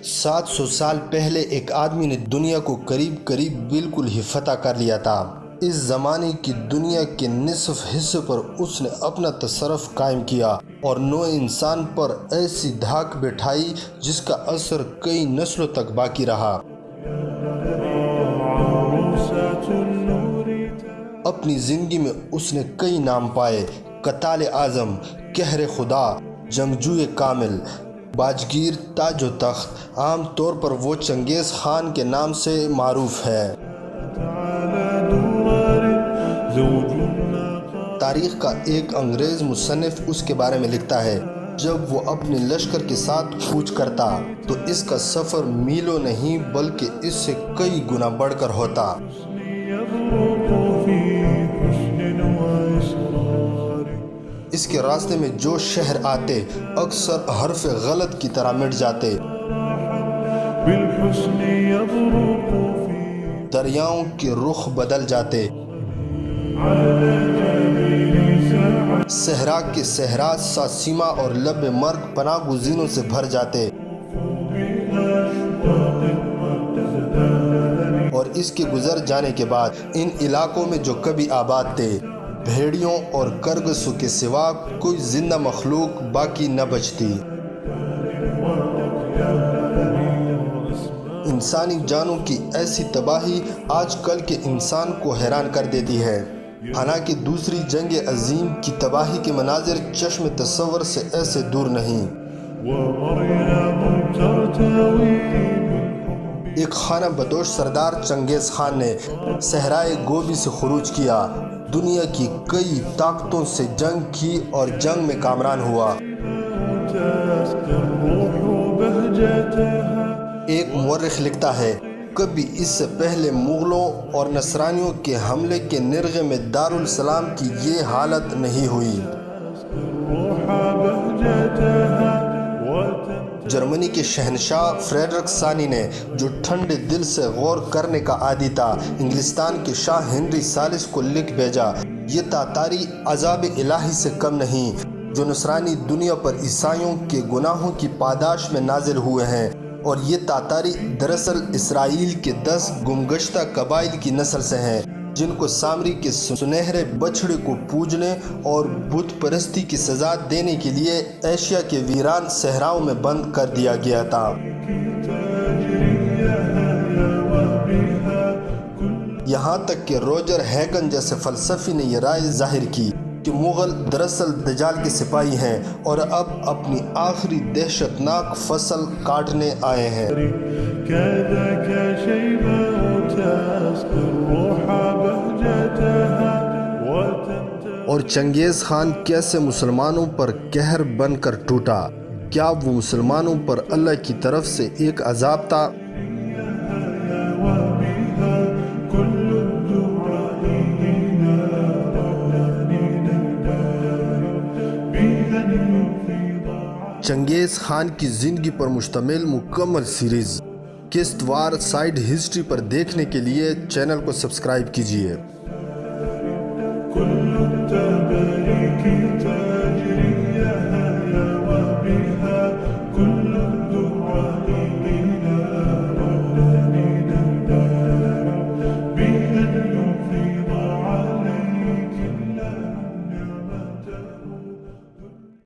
700 سال پہلے ایک آدمی نے دنیا کو قریب قریب بالکل ہی فتح کر لیا تھا۔ اس زمانے کی دنیا کے نصف حصے پر اس نے اپنا تصرف قائم کیا اور نوع انسان پر ایسی دھاک بٹھائی جس کا اثر کئی نسلوں تک باقی رہا۔ اپنی زندگی میں اس نے کئی نام پائے: قتال اعظم، قہر خدا، جنگجوئے کامل، باجگیر تاج و تخت۔ عام طور پر وہ چنگیز خان کے نام سے معروف ہے۔ تاریخ کا ایک انگریز مصنف اس کے بارے میں لکھتا ہے: جب وہ اپنے لشکر کے ساتھ کوچ کرتا تو اس کا سفر میلوں نہیں بلکہ اس سے کئی گنا بڑھ کر ہوتا۔ اس کے راستے میں جو شہر آتے اکثر حرف غلط کی طرح مٹ جاتے۔ دریاؤں کے رخ بدل جاتے، صحرا کے صحرا ساسیما اور لب مرگ پناہ گزینوں سے بھر جاتے، اور اس کے گزر جانے کے بعد ان علاقوں میں جو کبھی آباد تھے، بھیڑیوں اور کرگسوں کے سوا کوئی زندہ مخلوق باقی نہ بچتی۔ انسانی جانوں کی ایسی تباہی آج کل کے انسان کو حیران کر دیتی ہے، حالانکہ دوسری جنگ عظیم کی تباہی کے مناظر چشم تصور سے ایسے دور نہیں۔ ایک خانہ بدوش سردار چنگیز خان نے صحرائے گوبی سے خروج کیا، دنیا کی کئی طاقتوں سے جنگ کی اور جنگ میں کامران ہوا۔ ایک مورخ لکھتا ہے: کبھی اس سے پہلے مغلوں اور نصرانیوں کے حملے کے نرغے میں دارالسلام کی یہ حالت نہیں ہوئی۔ جرمنی کے شہنشاہ فریڈرک ثانی نے، جو ٹھنڈے دل سے غور کرنے کا عادی تھا، انگلستان کے شاہ ہنری ثالث کو لکھ بھیجا: یہ تاتاری عذاب الہی سے کم نہیں جو نصرانی دنیا پر عیسائیوں کے گناہوں کی پاداش میں نازل ہوئے ہیں، اور یہ تاتاری دراصل اسرائیل کے 10 گمگشتہ قبائل کی نسل سے ہیں جن کو سامری کے سنہرے بچھڑے کو پوجنے اور بت پرستی کی سزا دینے کے لیے ایشیا کے ویران صحراؤں میں بند کر دیا گیا تھا۔ یہاں تک کہ روجر ہیگن جیسے فلسفی نے یہ رائے ظاہر کی کہ مغل دراصل دجال کے سپاہی ہیں اور اب اپنی آخری دہشتناک فصل کاٹنے آئے ہیں۔ اور چنگیز خان کیسے مسلمانوں پر قہر بن کر ٹوٹا؟ کیا وہ مسلمانوں پر اللہ کی طرف سے ایک عذاب تھا؟ چنگیز خان کی زندگی پر مشتمل مکمل سیریز قسط وار سائیڈ ہسٹری پر دیکھنے کے لیے چینل کو سبسکرائب کیجیے۔